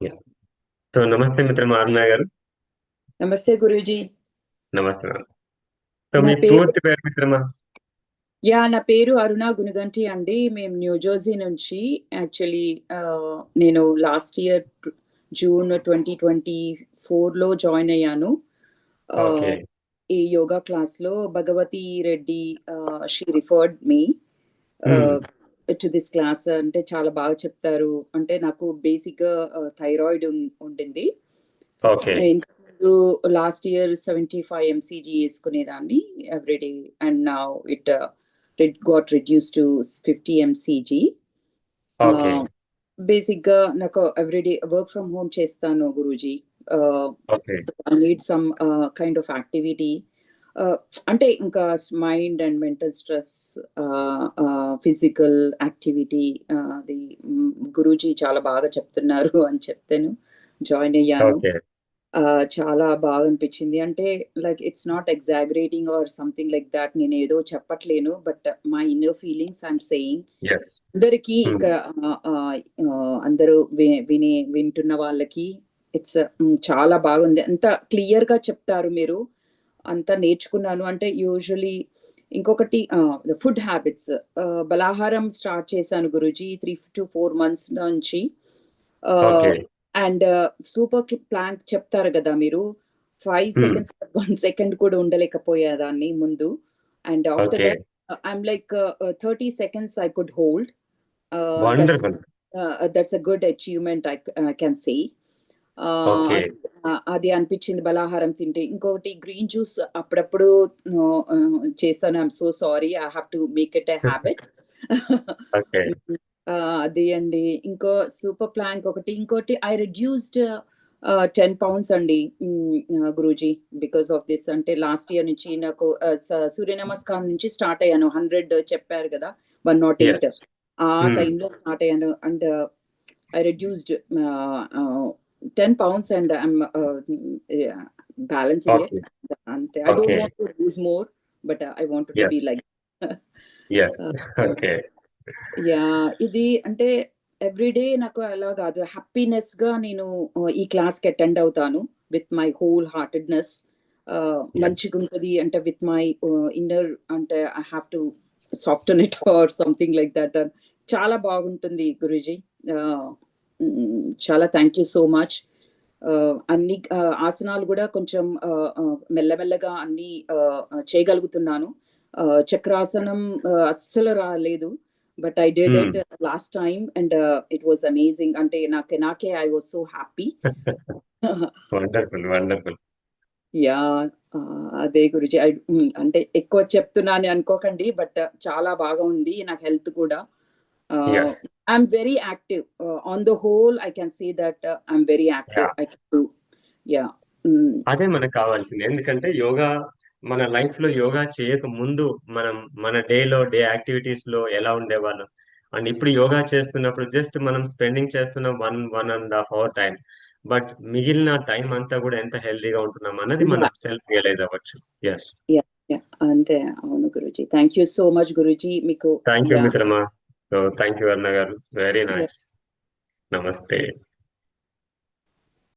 Yeah! So, నమస్తే మిత్రమా అరుణ గారు. నమస్తే గురూజీ. నమస్తే మ్యామ్. సో, నా మీ పేరు పూర్తి పేరు మిత్రమా? నా పేరు అరుణ గునిగంటి అండి. మేము న్యూజెర్సీ నుంచి యాక్చువల్లీ నేను లాస్ట్ ఇయర్ జూన్ 2024లో జాయిన్ అయ్యాను. ఓకే. ఆహ్, ఈ యోగా క్లాస్‌లో భగవతి రెడ్డి షీ రిఫర్డ్ మీ హ్మ్. ఆహ్, టు దిస్ క్లాస్. అంటే చాలా బాగా చెప్తారు. అంటే నాకు బేసిక్‌గా థైరాయిడ్ ఉండింది. ఓకే. ఇంతకుముందు లాస్ట్ ఇయర్ 75 ఎంసీజీ యేసుకునేదాన్ని everyday. And now it got reduced to 50 MCG. Okay. Ah, బేసిక్‌గా నాకు ఎవ్రీడే వర్క్ ఫ్రమ్ హోమ్ చేస్తాను గురూజీ. ఆహ్, okay. I need some kind of activity. ఆహ్, అంటే ఇంకా mind and mental stress, physical activity, అది గురూజీ చాలా బాగా చెప్తున్నారు అని చెప్తాను జాయిన్ అయ్యాను. ఓకే. చాలా బాగా అనిపించింది. అంటే like it's not exaggerating or something like that. నేనేదో చెప్పట్లేను. But my inner feelings I'm saying. Yes. అందరికీ హ్మ్. ఇక ఆహ్, ఆహ్, అందరూ వింటున్న వాళ్ళకి చాలా బాగుంది. అంత క్లియర్‌గా చెప్తారు మీరు. అంతా నేర్చుకున్నాను. అంటే యూజువల్లీ ఇంకొకటి ఫుడ్ హ్యాబిట్స్. బలాహారం స్టార్ట్ చేశాను గురూజీ 3-4 మంత్స్ నుంచి. ఓకే. ఆహ్, అండ్ సూపర్ ప్లాంక్ చెప్తారు గదా మీరు. 5 హ్మ్. సెకండ్స్, 1 సెకండ్ కూడా ఉండలేకపోయేదాన్ని ముందు. And after okay. That I'm like 30 seconds I could hold. Uh, that's wonderful. that's a good achievement I can say. Okay. అది అది అనిపించింది బలాహారం తింటే. ఇంకొకటి గ్రీన్ జ్యూస్ అప్పుడప్పుడు చేశాను. I'm so sorry. I have to make it a habit. Okay. అది అండి. ఇంకో సూపర్ ప్లాంక్ ఒకటి. ఇంకోటి ఐ రిడ్యూస్డ్ 10 పౌండ్స్ అండి. Guruji because of this. అంటే లాస్ట్ ఇయర్ నుంచి నాకు సూర్య నమస్కారం నుంచి స్టార్ట్ అయ్యాను. 100 చెప్పారు గదా! 108 యెస్. ఆ హ్మ్. టైంలో స్టార్ట్ అయ్యాను. And I reduced 10 pounds and I'm balancing okay. It. అంతే. I okay. Don't want to lose more, but I wanted to be yes. Like yes. Ah, okay. ఇది అంటే ఎవ్రీడే నాకు అలా గాదు. హ్యాపీనెస్‌గా నేను ఈ క్లాస్‌కి అటెండ్ అవుతాను with my whole heartedness. Yes. మంచిగుంటది అంటే విత్ మై ఇన్నర్. అంటే I have to soften it or something like that. చాలా బాగుంటుంది గురూజీ. ఆహ్, చాలా థాంక్ యూ సో మచ్. అన్ని ఆసనాలు గూడా కొంచెం మెల్లమెల్లగా అన్నీ చేయగలుగుతున్నాను. యెస్. చక్రాసనం అస్సలు రాలేదు. బట్ ఐ డిడ్ హ్మ్. It last time and it was amazing. అంటే నాకే I was so happy. Wonderful. Wonderful. Yeah! అదే గురుజీ. అంటే ఎక్కువ చెప్తున్నాను అనుకోకండి. బట్ చాలా బాగా ఉంది. నాకు హెల్త్ కూడా. ఆహ్, yes. I'm very active. On the whole I can say that I'm very active. Yeah! I can do. Yeah! హ్మ్. అదే మనకు కావాల్సింది. ఎందుకంటే మన లైఫ్‌లో యోగా చేయక ముందు మనం మన డే యాక్టివిటీస్‌లో ఎలా ఉండేవాళ్ళం? అండ్ ఇప్పుడు యోగా చేస్తున్నప్పుడు జస్ట్ మనం స్పెండింగ్ చేస్తున్న 1 ½ అవర్ టైమ్. బట్ మిగిలిన టైమ్ అంతా గూడా ఎంత హెల్తీగా ఉంటున్నాం అన్నది మనం యాహ్! సెల్ఫ్ రియలైజ్ అవ్వచ్చు. యెస్. యాహ్! యాహ్! అంతే. అవును Guruji. Thank you so much Guruji. మీకు థాంక్ యూ యాహ్! మిత్రమా. సో, థాంక్ యూ అరుణ గారు. Very yeah! నైస్. నమస్తే.